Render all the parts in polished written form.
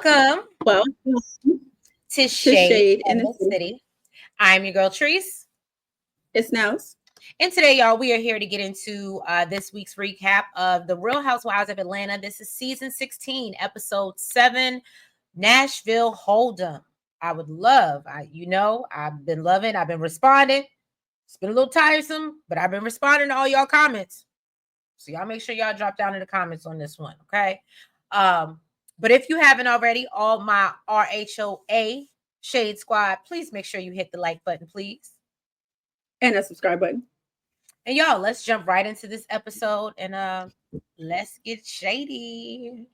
Welcome Well, to to Shade Shade in in the the City. City. I'm your girl, Treese. It's Nels. And today, y'all, we are here to get into this week's recap of The Real Housewives of Atlanta. This is season 16, episode 7, Nashville Hold'em. I've been loving, I've been responding. It's been a little tiresome, but I've been responding to all y'all comments. So y'all make sure y'all drop down in the comments on this one, okay? But if you haven't already, all my RHOA Shade Squad, please make sure you hit the like button, please. And a subscribe button. And y'all, let's jump right into this episode and let's get shady.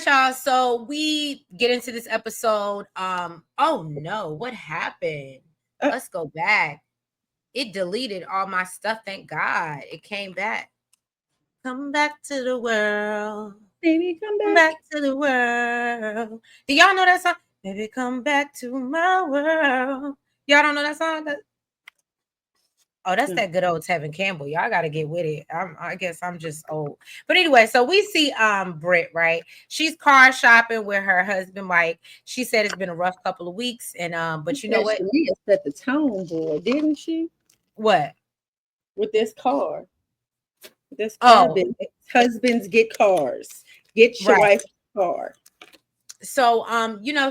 Y'all, so we get into this episode. Oh no, what happened? Let's go back. It deleted all my stuff. Thank God it came back. Come back to the world, baby. Come back to the world. Do y'all know that song? Baby, come back to my world. Y'all don't know that song? Oh, that's that good old Tevin Campbell. Y'all got to get with it. I guess I'm just old. But anyway, so we see Britt, right? She's car shopping with her husband Mike. She said it's been a rough couple of weeks, and but you know what? She set the tone, boy, didn't she? What? With this car. This car business. Husbands get cars. Get your wife's car. So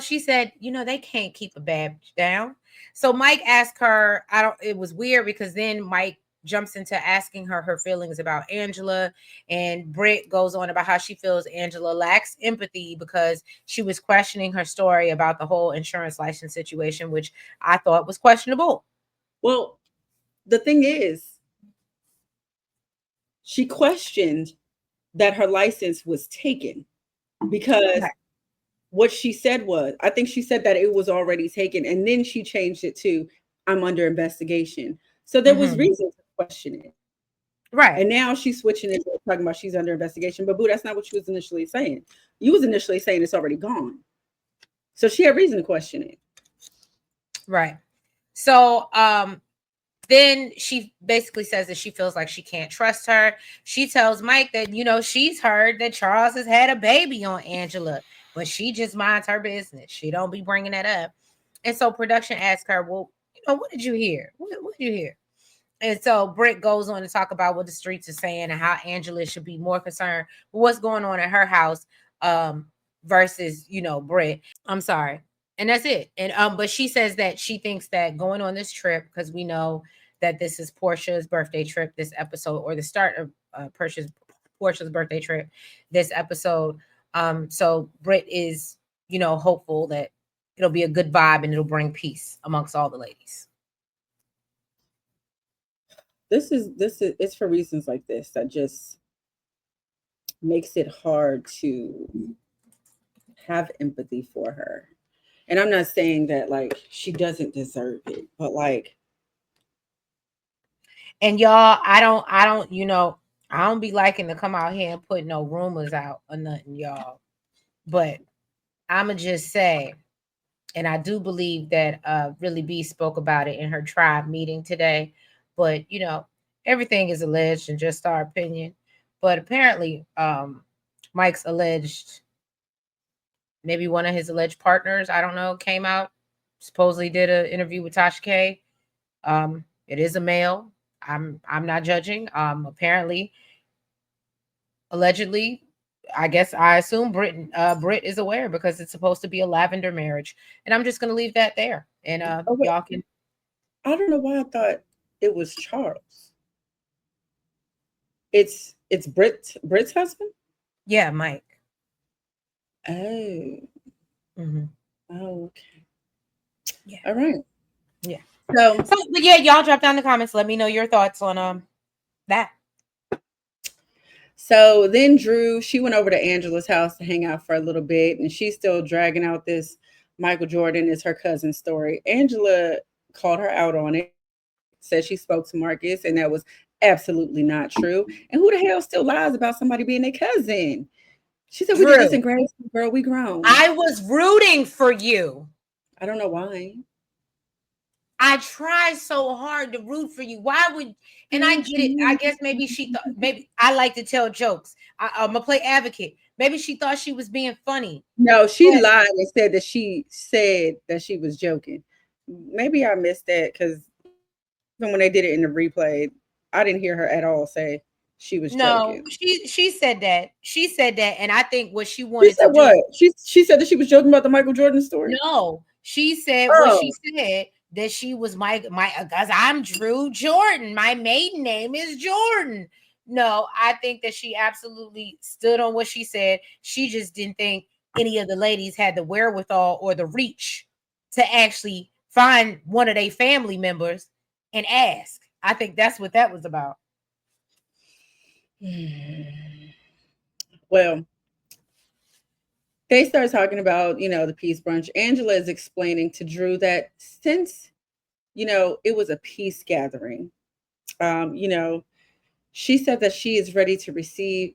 she said, they can't keep a bad bitch down. So Mike asked her, it was weird because then Mike jumps into asking her feelings about Angela, and Britt goes on about how she feels Angela lacks empathy because she was questioning her story about the whole insurance license situation, which I thought was questionable. Well, the thing is, she questioned that her license was taken because what she said was, I think she said that it was already taken, and then she changed it to, I'm under investigation. So there was reason to question it. Right. And now she's switching it, talking about she's under investigation. But boo, that's not what she was initially saying. You was initially saying it's already gone. So she had reason to question it. Right. So then she basically says that she feels like she can't trust her. She tells Mike that, she's heard that Charles has had a baby on Angela, but she just minds her business. She don't be bringing that up. And so production asks her, well, what did you hear? What did you hear? And so Britt goes on to talk about what the streets are saying and how Angela should be more concerned with what's going on at her house versus, Britt. I'm sorry. And that's it. And but she says that she thinks that going on this trip, because we know that this is Porsha's birthday trip, this episode, or the start of Porsha's birthday trip, this episode. So Britt is, hopeful that it'll be a good vibe and it'll bring peace amongst all the ladies. This is it's for reasons like this that just makes it hard to have empathy for her. And I'm not saying that like she doesn't deserve it, but like, and y'all, I don't be liking to come out here and put no rumors out or nothing, y'all. But I'ma just say, and I do believe that Really B spoke about it in her tribe meeting today. But everything is alleged and just our opinion. But apparently, Mike's alleged, maybe one of his alleged partners, I don't know, came out, supposedly did an interview with Tasha K. It is a male. I'm not judging. Apparently, allegedly, I assume Britt is aware because it's supposed to be a lavender marriage. And I'm just gonna leave that there. And y'all can. I don't know why I thought it was Charles. It's Britt's husband? Yeah, Mike. Oh. Mm-hmm. Oh, okay. Yeah. All right. Yeah. So but yeah, y'all drop down in the comments. Let me know your thoughts on that. So then Drew, she went over to Angela's house to hang out for a little bit, and she's still dragging out this Michael Jordan is her cousin's story. Angela called her out on it, said she spoke to Marcus, and that was absolutely not true. And who the hell still lies about somebody being their cousin? She said, we did this Drew, in grade school, girl. We grown. I was rooting for you. I don't know why. I tried so hard to root for you. Why would, and I get it. I guess maybe she thought, maybe I like to tell jokes. I'm going to play advocate. Maybe she thought she was being funny. No, she But lied and said that she was joking. Maybe I missed that because even when they did it in the replay, I didn't hear her at all say she was no, joking. she said that. She said that. And I think what she She wanted said to do, what? She said that she was joking about the Michael Jordan story. no, she said what Oh, she said, that she was my because I'm Drew Jordan. My maiden name is Jordan. No, I think that she absolutely stood on what she said. She just didn't think any of the ladies had the wherewithal or the reach to actually find one of their family members and ask. I think that's what that was about. well, they start talking about, the peace brunch. Angela is explaining to Drew that since, it was a peace gathering, um, you know, she said that she was ready to receive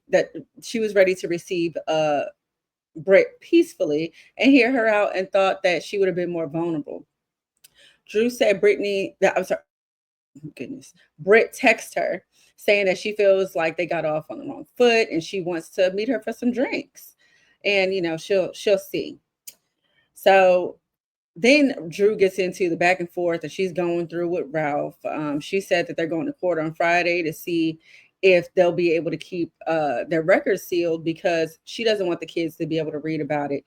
Britt peacefully and hear her out, and thought that she would have been more vulnerable. Drew said I'm sorry, goodness. Britt texted her saying that she feels like they got off on the wrong foot and she wants to meet her for some drinks. And she'll see. So then Drew gets into the back and forth that she's going through with Ralph. She said that they're going to court on Friday to see if they'll be able to keep their records sealed because she doesn't want the kids to be able to read about it.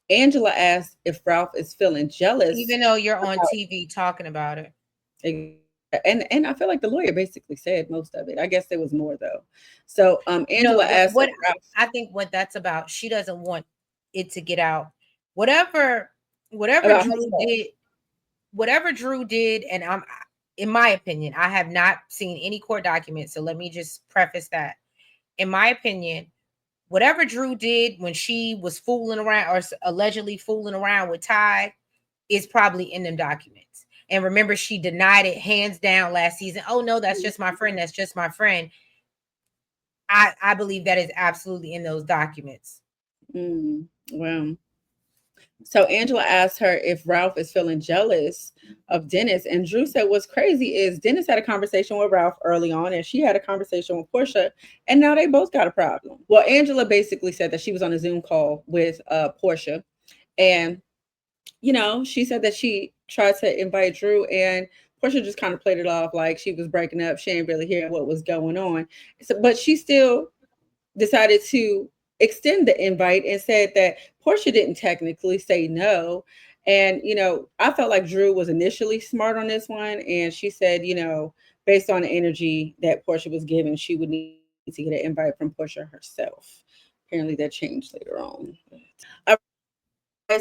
Angela asked if Ralph is feeling jealous Even though you're on about TV talking about it. and I feel like the lawyer basically said most of it. I guess there was more though. So No, Angela asked if what Ralph I think what that's about, she doesn't want it to get out. Whatever, whatever about Drew did, whatever Drew did, and in my opinion, I have not seen any court documents. So let me just preface that. In my opinion, whatever Drew did when she was fooling around or allegedly fooling around with Ty is probably in them documents. And remember, she denied it hands down last season. Oh no, that's just my friend. That's just my friend. I believe that is absolutely in those documents. well, so Angela asked her if Ralph is feeling jealous of Dennis. And Drew said what's crazy is Dennis had a conversation with Ralph early on, and she had a conversation with Porsha, and now they both got a problem. Well, Angela basically said that she was on a Zoom call with Porsha, and she said that she tried to invite Drew, and Porsha just kind of played it off like she was breaking up. She didn't really hear what was going on. But she still decided to extend the invite and said that Porsha didn't technically say no. And, I felt like Drew was initially smart on this one. And she said, based on the energy that Porsha was given, she would need to get an invite from Porsha herself. Apparently that changed later on.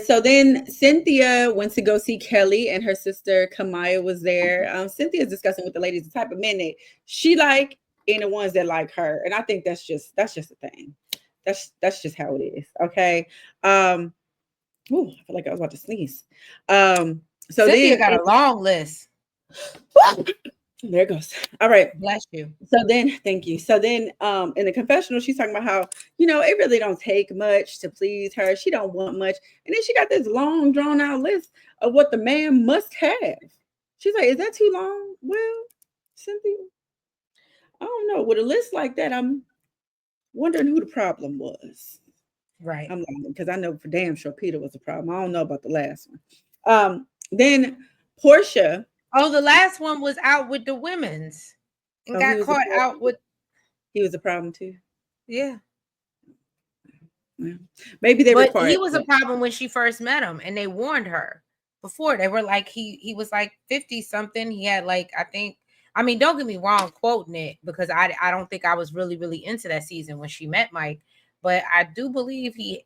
So then Cynthia went to go see Kelly, and her sister Kamaya was there. Cynthia's discussing with the ladies the type of men that she like and the ones that like her, and I think that's just a thing. That's just how it is. Okay. Ooh, I feel like I was about to sneeze. So Cynthia then got a long list. there it goes. All right. Bless you. So then, thank you. So then, in the confessional, she's talking about how, it really don't take much to please her. She don't want much. And then she got this long, drawn out list of what the man must have. She's like, is that too long? Well, Cynthia, I don't know. With a list like that, I'm wondering who the problem was. Right. I'm like, because I know for damn sure Peter was the problem. I don't know about the last one. Then Porsha. Oh, the last one was out with the women's and He got was the caught out with. he was a problem too. Yeah. Yeah. Maybe they But he required was a that. problem when she first met him, and they warned her before. They were like, he was like 50 something. He had like, I think, I mean, don't get me wrong quoting it, because I don't think I was really into that season when she met Mike, but I do believe he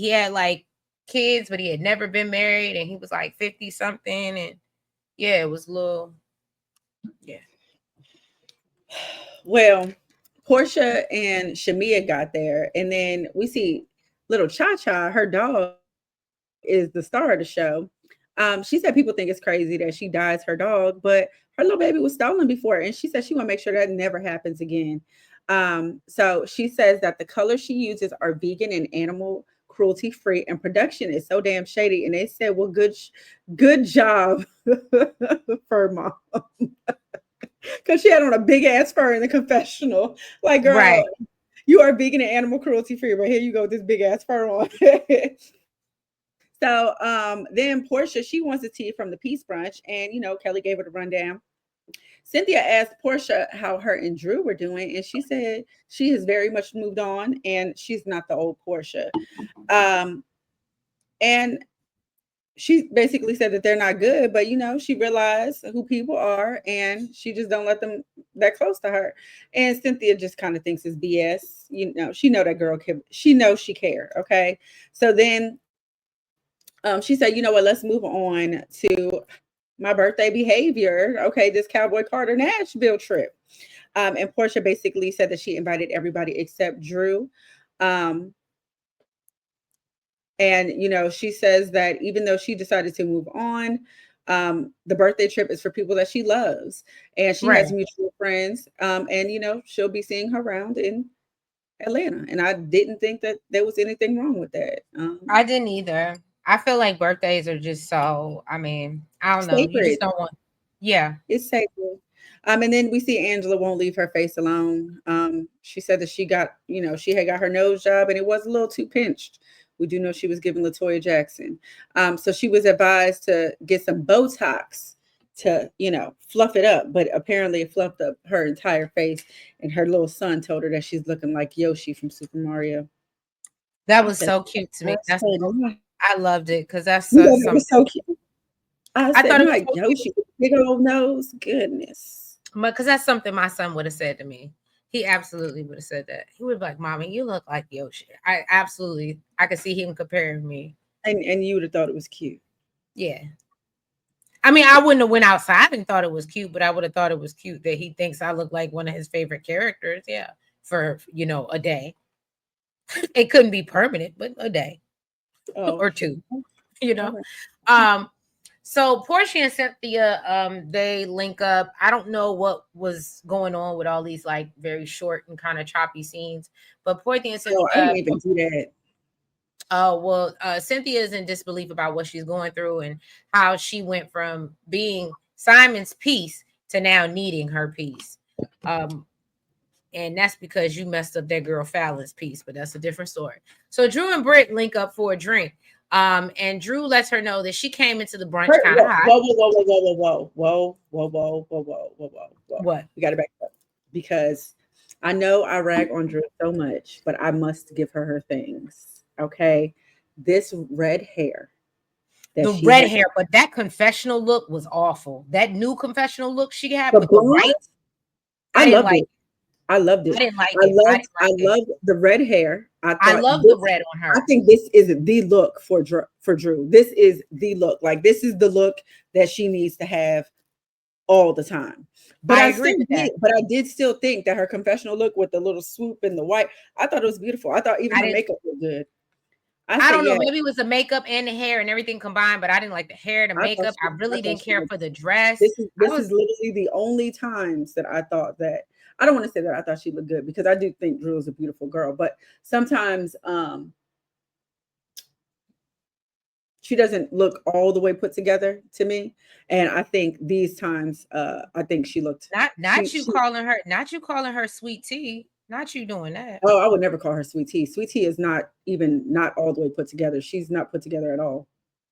had like kids, but he had never been married, and he was like 50 something, and yeah, it was a little, yeah. Well, Porsha and Shamia got there, and then we see little Cha-Cha, her dog, is the star of the show. She said people think it's crazy that she dyes her dog, but her little baby was stolen before, and she said she want to make sure that never happens again. So she says that the colors she uses are vegan and animal cruelty free, and production is so damn shady. And they said, "Well, good job, fur mom," because she had on a big ass fur in the confessional. Like, girl, Right. you are vegan and animal cruelty free, but here you go with this big ass fur on. So then Porsha, she wants a tea from the Peace Brunch, and Kelly gave her the rundown. Cynthia asked Porsha how her and Drew were doing, and she said she has very much moved on, and she's not the old Porsha. And she basically said that they're not good, but she realized who people are, and she just don't let them that close to her. And Cynthia just kind of thinks it's BS. She know that girl can. She knows she care. Okay, so then she said, "You know what? Let's move on to my birthday behavior. Okay, this Cowboy Carter Nashville trip." And Porsha basically said that she invited everybody except Drew. Um, and she says that even though she decided to move on, the birthday trip is for people that she loves, and she Right. has mutual friends. And she'll be seeing her around in Atlanta. And I didn't think that there was anything wrong with that. I didn't either. I feel like birthdays are just so, I mean, I don't know. You Sacred. just don't want, yeah. It's sacred. And then we see Angela won't leave her face alone. She said that she got, she had got her nose job and it was a little too pinched. We do know she was giving Latoya Jackson. So she was advised to get some Botox to, fluff it up. But apparently it fluffed up her entire face. And her little son told her that she's looking like Yoshi from Super Mario. That I was said, so cute to me. I said, "My-" I loved it because that's you know, that something. was so cute. I I said, thought it was my so cute Yoshi, big old nose. Goodness. because that's something my son would have said to me. He absolutely would have said that. He would be like, "Mommy, you look like Yoshi." I could see him comparing me. And you would have thought it was cute. Yeah. I mean, I wouldn't have went outside and thought it was cute, but I would have thought it was cute that he thinks I look like one of his favorite characters. Yeah, for a day. It couldn't be permanent, but a day Oh, or two. You all know. right. Um. So Portia and Cynthia, they link up. I don't know what was going on with all these like very short and kind of choppy scenes, but Portia and Oh, I Cynthia. didn't even do that. Oh, well, Cynthia is in disbelief about what she's going through and how she went from being Simon's piece to now needing her piece. Um, and that's because you messed up that girl Fallon's piece, but that's a different story. So Drew and Britt link up for a drink. And Drew lets her know that she came into the brunch kind of Whoa, hot. whoa, whoa, whoa, whoa, whoa, whoa, whoa, whoa, whoa, whoa, whoa, whoa, whoa. What? We got to back up because I know I rag on Drew so much, but I must give her things. Okay, this red hair that The she red had, hair, but that confessional look was awful. That new confessional look she had the with the blonde, white, I I didn't loved like. it. I loved I it. didn't like I it. I loved, didn't I like it. loved the red hair. I I thought love the this. red on I her. think this is the look for Drew. This is the look. Like this is the look that she needs to have all the time. But I I agree still with that. did. But I did still think that her confessional look with the little swoop and the white. I thought it was beautiful. I thought even I her didn't. makeup was good. I I said, don't know. yeah. Maybe it was the makeup and the hair and everything combined, but I didn't like the hair, the makeup. I I really thought didn't she care looked. for the dress. I This is was literally the only times that I thought that I don't want to say that I thought she looked good because I do think Drew is a beautiful girl, but sometimes she doesn't look all the way put together to me. And I think these times I think she looked not you calling her, not you calling her sweet tea, not you doing that. oh, I would never call her Sweet Tea. Sweet Tea is not all the way put together. She's not put together at all.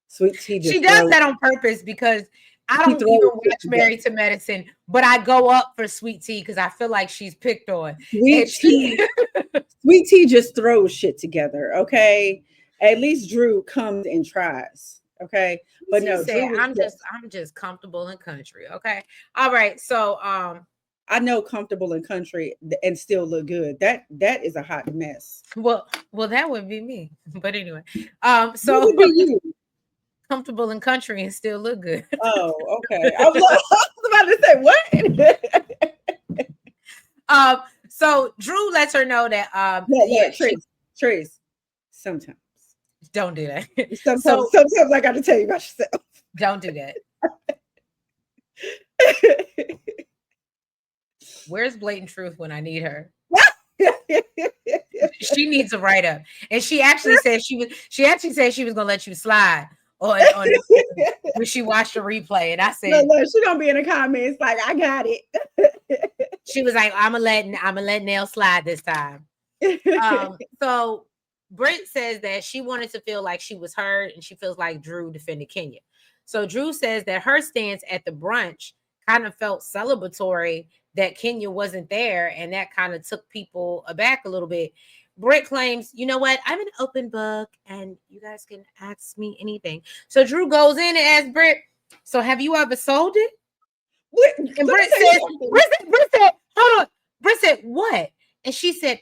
Sweet Tea She just does throws that on purpose because I she don't even throws shit watch together. Married to Medicine, but I go up for Sweet Tea because I feel like she's picked on. And Sweet she Tea, Sweet Tea just throws shit together. Okay. At least Drew comes and tries. Okay. But She no, said, Drew was I'm just comfortable in country. Okay. All right. So I know comfortable in country and still look good. That is a hot mess. well that would be me. But anyway. What So would be you? comfortable in country and still look good. Oh, okay. I was, I was about to say what? um, So Drew lets her know that No, Trace. Sometimes. Don't do that. Sometimes I got to tell you about yourself. Don't do that. Where's blatant truth when I need her? She needs a write up, and she actually said she was gonna let you slide on when she watched the replay, and I said, no, she gonna be in the comments like, I got it. She was like, I'm gonna let Nell slide this time. So Britt says that she wanted to feel like she was heard, and she feels like Drew defended Kenya. So Drew says that her stance at the brunch kind of felt celebratory that Kenya wasn't there, and that kind of took people aback a little bit. Britt claims, you know what? I'm an open book, and you guys can ask me anything. So Drew goes in and asks Britt, so have you ever sold it? And Britt said, hold on. Britt said, what? And she said,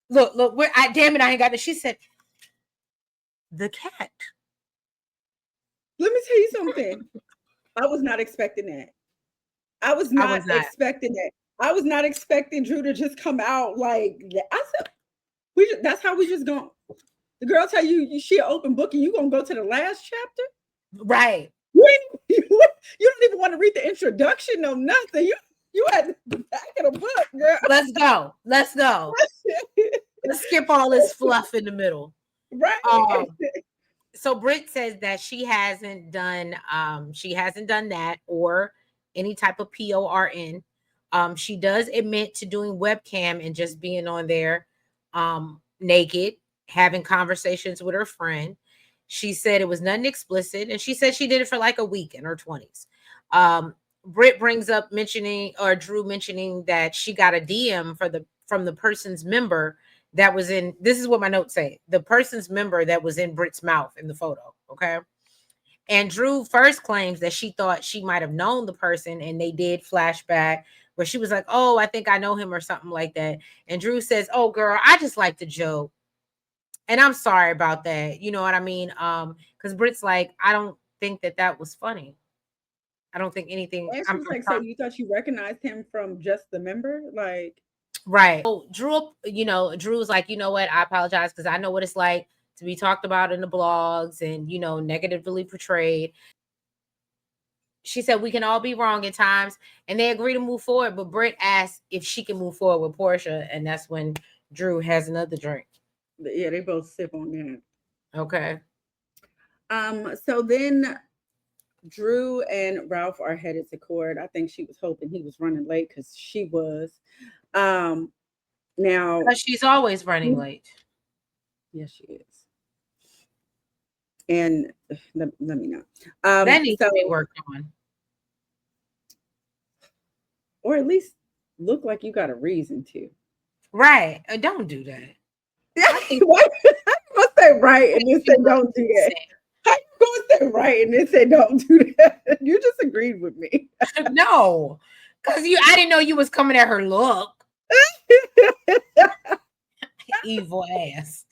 look, damn it, I ain't got it. She said, the cat. Let me tell you something. I was not expecting that. I was not expecting that. I was not expecting Drew to just come out like that. I said, that's how we just going. The girl tell you she an open book and you gonna go to the last chapter? Right. You don't even want to read the introduction, no nothing. You at the back of the book, girl. Let's go. Let's skip all this fluff in the middle. Right. So Britt says that she hasn't done that or any type of PORN. She does admit to doing webcam and just being on there naked, having conversations with her friend. She said it was nothing explicit, and she said she did it for like a week in her 20s. Britt brings up Drew mentioning that she got a DM from the person's member that was in, this is what my notes say, the person's member that was in Britt's mouth in the photo. Okay. And Drew first claims that she thought she might have known the person, and they did flashback where she was like, oh, I think I know him or something like that. And Drew says, oh girl, I just like to joke. And I'm sorry about that. You know what I mean? Because Britt's like, I don't think that was funny. I don't think anything. I'm like, so you thought you recognized him from just the member? Like, right. So Drew was like, you know what? I apologize because I know what it's like to be talked about in the blogs and, negatively portrayed. She said, we can all be wrong at times, and they agree to move forward. But Britt asked if she can move forward with Porsha. And that's when Drew has another drink. Yeah, they both sip on that. Okay. So then Drew and Ralph are headed to court. I think she was hoping he was running late because she was. Now she's always running late. Yes, she is. And let me know. That needs to be worked on. Or at least look like you got a reason to. Right. Don't do that. Why you gonna say right and then say don't do that? How you gonna say right and then say don't do that? You just agreed with me. No, because I didn't know you was coming at her look. Evil ass.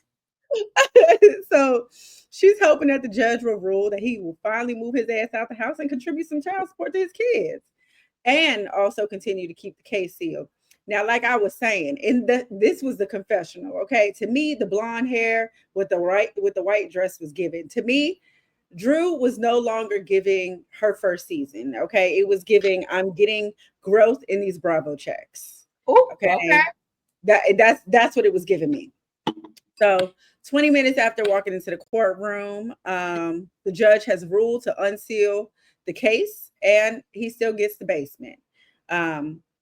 So she's hoping that the judge will rule that he will finally move his ass out the house and contribute some child support to his kids, and also continue to keep the case sealed. Now, like I was saying, this was the confessional. Okay, to me, the blonde hair with the white dress was given. To me, Drew was no longer giving her first season. Okay, it was giving, I'm getting growth in these Bravo checks. Ooh, okay. That's what it was giving me. So 20 minutes after walking into the courtroom, the judge has ruled to unseal the case, and he still gets the basement.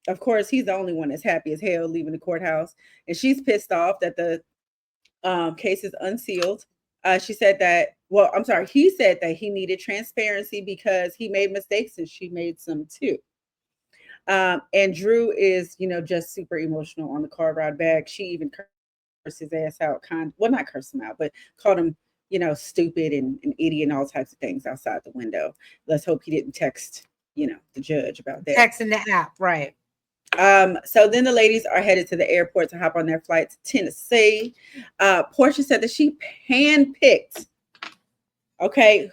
Of course, he's the only one that's happy as hell leaving the courthouse, and she's pissed off that the case is unsealed. He said that he needed transparency because he made mistakes and she made some too. And Drew is, just super emotional on the car ride back. She even cursed his ass out, not curse him out, but called him, stupid and an idiot and all types of things outside the window. Let's hope he didn't text, the judge about that. Texting the app, right. So then the ladies are headed to the airport to hop on their flight to Tennessee. Porsha said that she handpicked,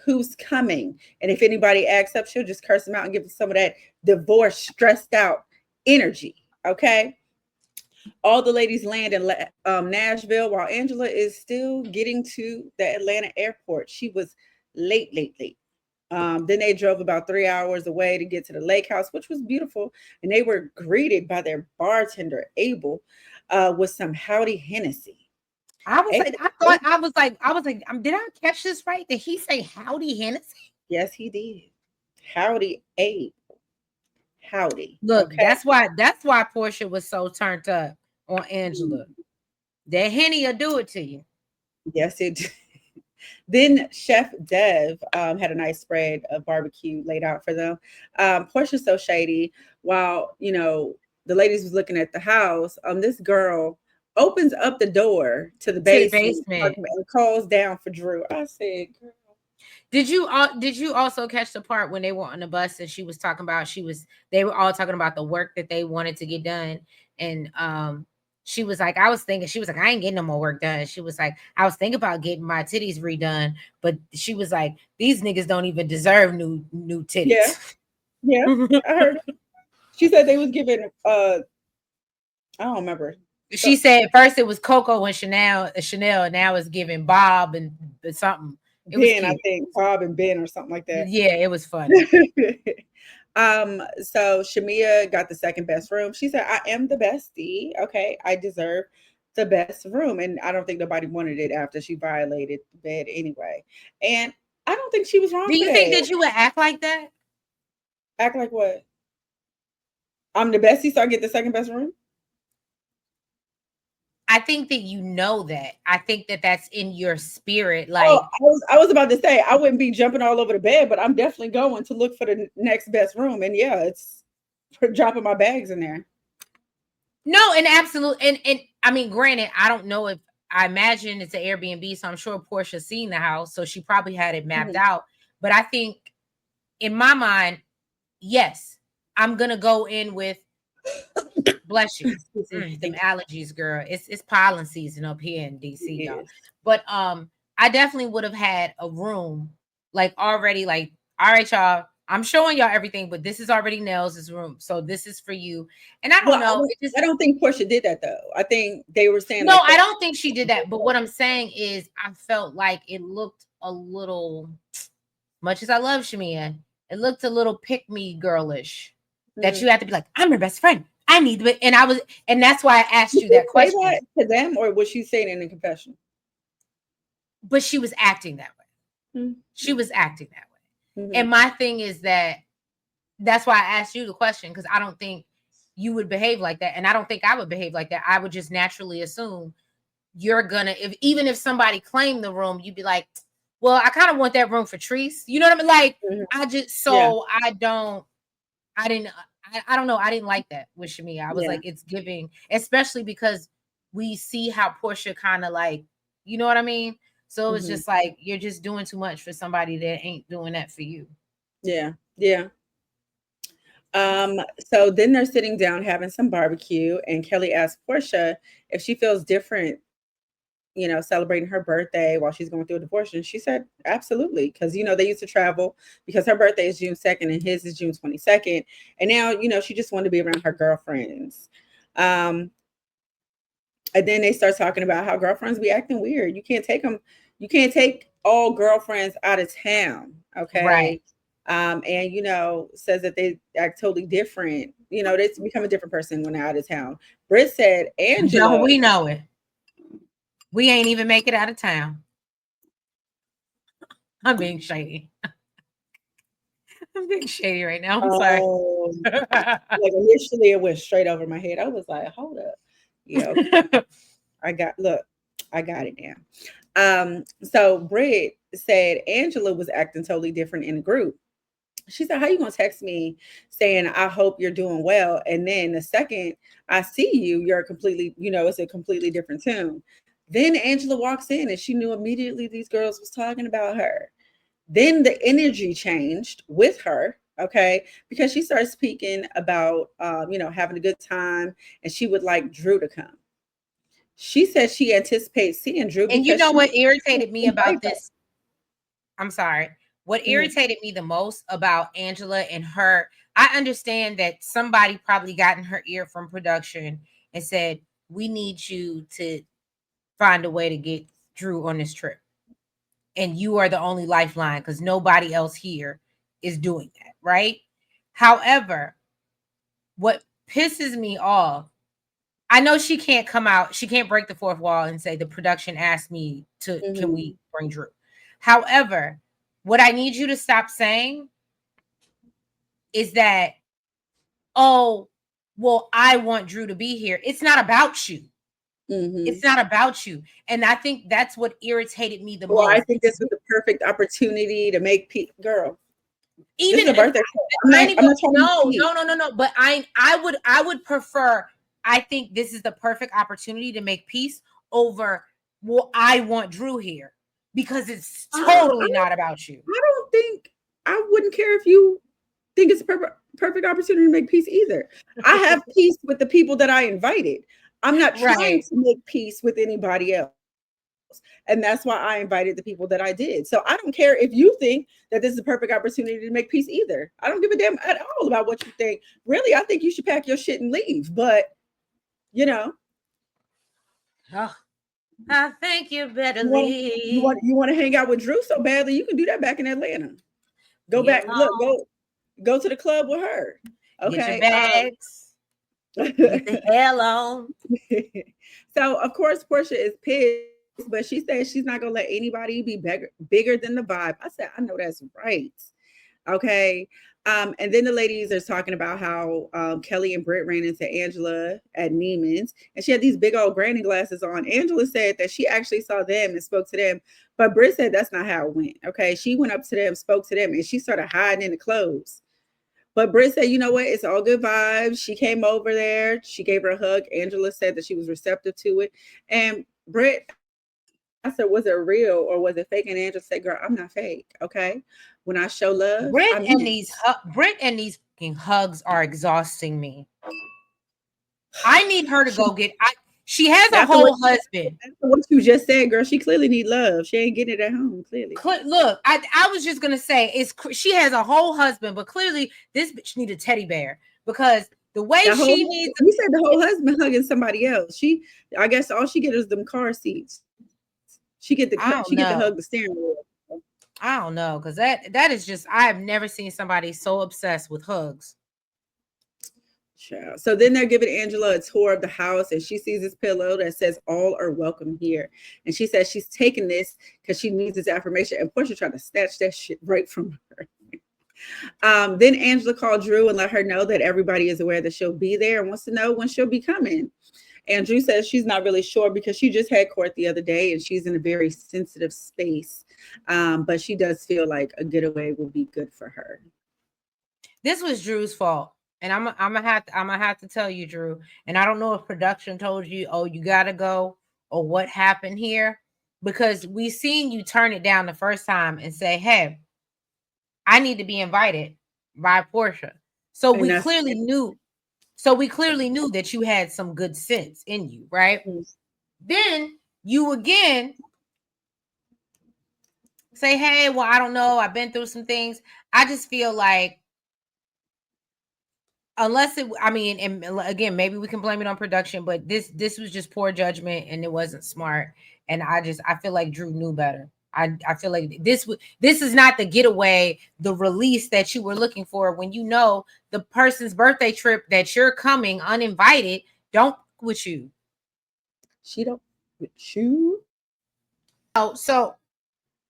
who's coming. And if anybody acts up, she'll just curse them out and give them some of that divorce, stressed out energy. Okay. All the ladies land in Nashville while Angela is still getting to the Atlanta airport. She was late, late, late. Then they drove about 3 hours away to get to the lake house, which was beautiful. And they were greeted by their bartender, Abel, with some Howdy Hennessy. I was like, did I catch this right? Did he say Howdy Hennessy? Yes, he did. Howdy, Abe. Howdy. Look, Okay. that's why Porsha was so turned up on Angela. That Henny will do it to you. Yes, it. Then Chef Dev had a nice spread of barbecue laid out for them. Portia's so shady. While the ladies was looking at the house, this girl opens up the door to the To the basement basement. and calls down for Drew. I said, girl. Did you also catch the part when they were on the bus and she was talking about they were all talking about the work that they wanted to get done, and she was like, I ain't getting no more work done. She was like, I was thinking about getting my titties redone, but she was like, these niggas don't even deserve new titties. Yeah, I heard. She said they was giving I don't remember. She said first it was Coco and Chanel, and now it's giving Bob and something. It was Ben, I think Bob and Ben or something like that. Yeah, it was funny. So Shamia got the second best room. She said, I am the bestie. Okay, I deserve the best room. And I don't think nobody wanted it after she violated the bed anyway. And I don't think she was wrong. Do you think that you would act like that? Act like what? I'm the bestie, so I get the second best room? I think that that. I think that that's in your spirit. Like, I was about to say I wouldn't be jumping all over the bed, but I'm definitely going to look for the next best room. And yeah, it's for dropping my bags in there. No, and absolutely, and I mean, granted, I don't know if I imagine it's an Airbnb, so I'm sure Porsha's seen the house, so she probably had it mapped out. But I think, in my mind, yes, I'm gonna go in with. Bless you. Them allergies, girl. It's pollen season up here in DC, y'all. But I definitely would have had a room like already, like, all right, y'all. I'm showing y'all everything, but this is already Nels' room, so this is for you. And I don't know. I don't think Porsha did that though. I think they were saying no. I don't think she did that. But what I'm saying is, I felt like it looked a little, much as I love Shamia, it looked a little pick me girlish. That you have to be like, I'm your best friend. I need it. And that's why I asked you that question. Say that to them, or was she saying it in the confession? But she was acting that way. Mm-hmm. She was acting that way. Mm-hmm. And my thing is that's why I asked you the question, because I don't think you would behave like that. And I don't think I would behave like that. I would just naturally assume you're gonna, even if somebody claimed the room, you'd be like, well, I kind of want that room for Treese. You know what I mean? Like, I just, so yeah. I don't know. I didn't like that with Shamia. I was like, it's giving, especially because we see how Porsha kind of like, you know what I mean? So it was just like, you're just doing too much for somebody that ain't doing that for you. Yeah. Yeah. So then they're sitting down having some barbecue, and Kelly asked Porsha if she feels different, celebrating her birthday while she's going through a divorce. And she said, absolutely. Because, they used to travel because her birthday is June 2nd and his is June 22nd. And now, she just wanted to be around her girlfriends. And then they start talking about how girlfriends be acting weird. You can't take all girlfriends out of town. Okay. Right. And, says that they act totally different. They become a different person when they're out of town. Britt said, Angela. No, we know it. We ain't even make it out of town. I'm being shady. I'm being shady right now. I'm sorry. Like initially it went straight over my head. I was like, hold up. Yeah. Okay. I got it now. So Britt said Angela was acting totally different in the group. She said, how you gonna text me saying, I hope you're doing well? And then the second I see you, you're completely, it's a completely different tune. Then Angela walks in and she knew immediately these girls was talking about her. Then the energy changed with her, okay? Because she started speaking about, having a good time, and she would like Drew to come. She said she anticipates seeing Drew. And you know what irritated me about this? I'm sorry. What irritated me the most about Angela and her, I understand that somebody probably got in her ear from production and said, we need you to find a way to get Drew on this trip. And you are the only lifeline because nobody else here is doing that, right? However, what pisses me off, I know she can't come out, she can't break the fourth wall and say the production asked me to, can we bring Drew? However, what I need you to stop saying is that, oh, well, I want Drew to be here. It's not about you. It's not about you. And I think that's what irritated me the most. I think this was the perfect opportunity to make girl. Even this is a birthday. No. But I would prefer, I think this is the perfect opportunity to make peace over, well, I want Drew here. Because it's totally not about you. I wouldn't care if you think it's a perfect opportunity to make peace either. I have peace with the people that I invited. I'm not trying to make peace with anybody else. And that's why I invited the people that I did. So I don't care if you think that this is a perfect opportunity to make peace either. I don't give a damn at all about what you think. Really, I think you should pack your shit and leave. But, you know. Oh, I think you better leave. You want to hang out with Drew so badly, you can do that back in Atlanta. Go back, go to the club with her. Okay. Get your bags. Get the hell on. So, of course, Porsha is pissed. But she says she's not going to let anybody be bigger than the vibe. I said, I know that's right. Okay. And then the ladies are talking about how Kelly and Britt ran into Angela at Neiman's. And she had these big old granny glasses on. Angela said that she actually saw them and spoke to them. But Britt said that's not how it went. Okay. She went up to them, spoke to them, and she started hiding in the clothes. But Britt said, you know what? It's all good vibes. She came over there. She gave her a hug. Angela said that she was receptive to it. And Britt, I said, was it real or was it fake? And Angela said, girl, I'm not fake. Okay. When I show love, Britt and these fucking hugs are exhausting me. I need her to go get, she has a whole husband. That's what you just said, girl. She clearly need love. She ain't getting it at home, clearly. Look, I was just going to say, she has a whole husband, but clearly this bitch need a teddy bear because the way she needs. You said the whole husband hugging somebody else. I guess all she get is them car seats. She get to hug the steering wheel. I don't know, because that is just, I have never seen somebody so obsessed with hugs. So then they're giving Angela a tour of the house, and she sees this pillow that says "All are welcome here," and she says she's taking this because she needs this affirmation. And Porsha tried to snatch that shit right from her. Then Angela called Drew and let her know that everybody is aware that she'll be there and wants to know when she'll be coming. And Drew says she's not really sure because she just had court the other day and she's in a very sensitive space. But she does feel like a getaway will be good for her. This was Drew's fault. And I'm gonna have to tell you, Drew. And I don't know if production told you, oh, you gotta go, or what happened here. Because we seen you turn it down the first time and say, hey, I need to be invited by Porsha. So we clearly knew. So we clearly knew that you had some good sense in you, right? Mm-hmm. Then you again say, hey, well, I don't know. I've been through some things. I just feel like unless it, I mean, and again, maybe we can blame it on production, but this was just poor judgment and it wasn't smart. And I feel like Drew knew better. I feel like this is not the getaway, the release that you were looking for when you know the person's birthday trip that you're coming uninvited don't with you. She don't with you. Oh, so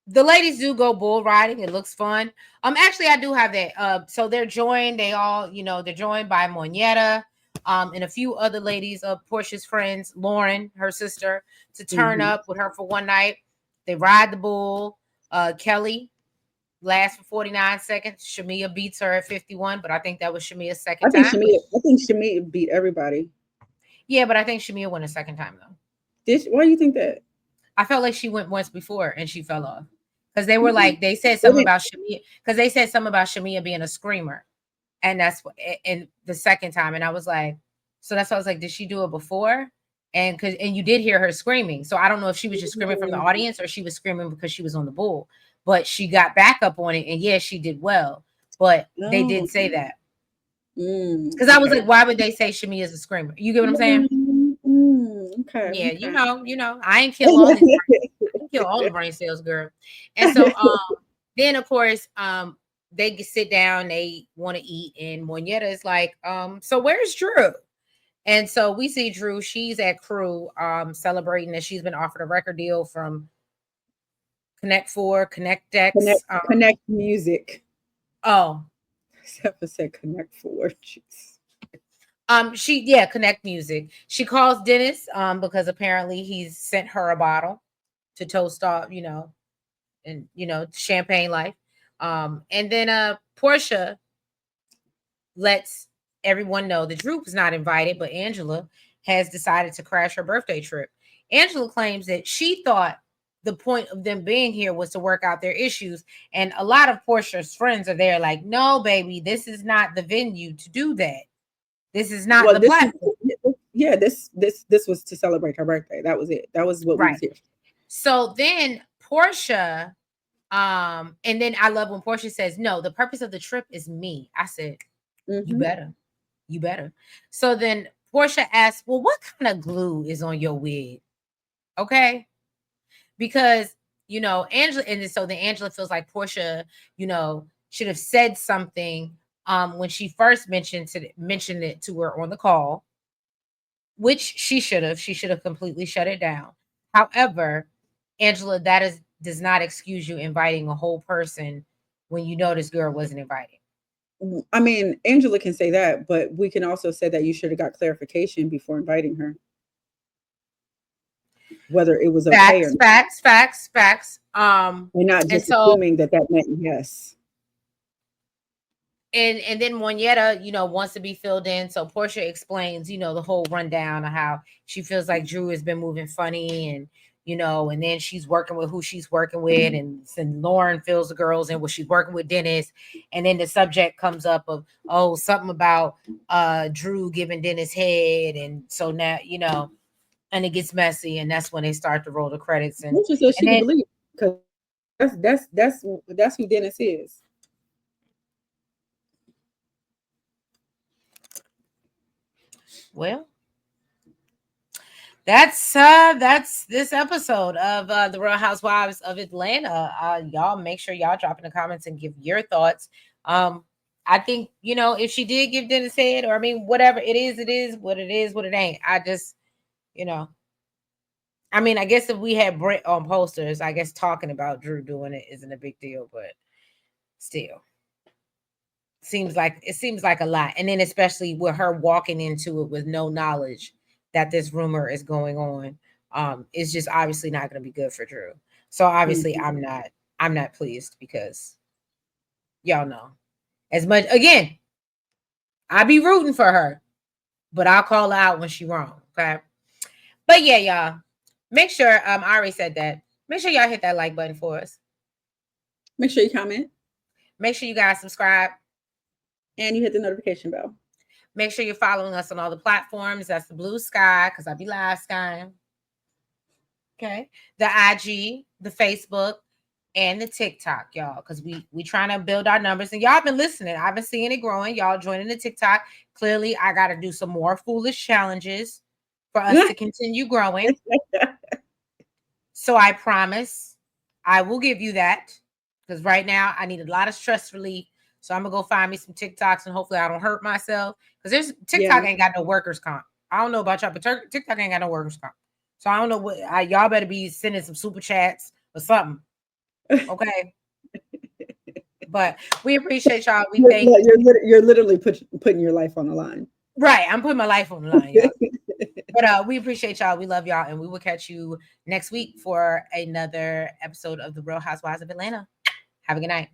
the ladies do go bull riding. It looks fun. Actually, I do have that. So they're joined. They all, they're joined by Moneta, and a few other ladies of Porsha's friends, Lauren, her sister, to turn up with her for one night. They ride the bull. Kelly lasts for 49 seconds. Shamia beats her at 51, but I think that was Shamia's second time. I think Shamia beat everybody. Yeah, but I think Shamia won a second time though. Why do you think that? I felt like she went once before and she fell off. Because they were like, they said something about Shamia, because they said something about Shamia being a screamer. And that's in the second time. And I was like, so that's why I was like, did she do it before? And you did hear her screaming. So I don't know if she was just screaming from the audience or she was screaming because she was on the bull. But she got back up on it. And yeah, she did well. But they did say that. Because I was like, why would they say Shamia is a screamer? You get what I'm saying? Okay, Yeah, okay. I ain't kill all these I didn't kill all the brain cells, girl. And so then of course they sit down, they want to eat, and Moneta is like, so where's Drew? And so we see Drew, she's at Crew, celebrating that she's been offered a record deal from Connect Four, Connect X. Connect music. Oh, Except for said Connect Four. Jeez. Connect Music. She calls Dennis, because apparently he's sent her a bottle to toast off, and champagne life. And then Porsha lets everyone know that Drew was not invited, but Angela has decided to crash her birthday trip. Angela claims that she thought the point of them being here was to work out their issues. And a lot of Portia's friends are there, like, no, baby, this is not the venue to do that. This is not Well, the platform. this was to celebrate her birthday. That was it. That was what we Right. was here. So then Porsha, and then I love when Porsha says, no, the purpose of the trip is me. I said, you better. You better. So then Porsha asks, well, what kind of glue is on your wig? Okay. Because, Angela, and so then Angela feels like Porsha, should have said something when she first mentioned it to her on the call, which she should have. She should have completely shut it down. However, Angela, does not excuse you inviting a whole person when you know this girl wasn't invited. I mean, Angela can say that, but we can also say that you should have got clarification before inviting her, whether it was okay or not. Facts. We're not And just so assuming that meant yes. and then Moneta, wants to be filled in. So Porsha explains, the whole rundown of how she feels like Drew has been moving funny, and and then she's working with who she's working with, and Lauren fills the girls in, what she's working with Dennis, and then the subject comes up of something about Drew giving Dennis head, and so now and it gets messy, and that's when they start to roll the credits, and Porsha said she then could believe because that's who Dennis is. well, that's this episode of the Real Housewives of Atlanta. Y'all make sure y'all drop in the comments and give your thoughts. I think if she did give Dennis head, or I mean whatever it is what it is, what it ain't. I just I mean, I guess if we had Brent on posters, I guess talking about Drew doing it isn't a big deal, but still seems like a lot. And then especially with her walking into it with no knowledge that this rumor is going on, it's just obviously not going to be good for Drew. So obviously I'm not pleased, because y'all know, as much, again, I be rooting for her, but I'll call her out when she wrong. Okay. But yeah, y'all, make sure, I already said that. Make sure y'all hit that like button for us. Make sure you comment. Make sure you guys subscribe. And you hit the notification bell. Make sure you're following us on all the platforms. That's the Blue Sky, because I be live skying. Okay. The IG, the Facebook, and the TikTok, y'all, because we trying to build our numbers. And y'all been listening. I've been seeing it growing. Y'all joining the TikTok. Clearly, I got to do some more foolish challenges for us to continue growing. So I promise I will give you that, because right now I need a lot of stress relief. So I'm gonna go find me some TikToks, and hopefully I don't hurt myself, because there's TikTok ain't got no workers comp. I don't know about y'all, but TikTok ain't got no workers comp. So I don't know what y'all better be sending some super chats or something. Okay. But we appreciate y'all. We thank you. You're literally putting your life on the line. Right. I'm putting my life on the line, y'all. But we appreciate y'all. We love y'all. And we will catch you next week for another episode of The Real Housewives of Atlanta. Have a good night.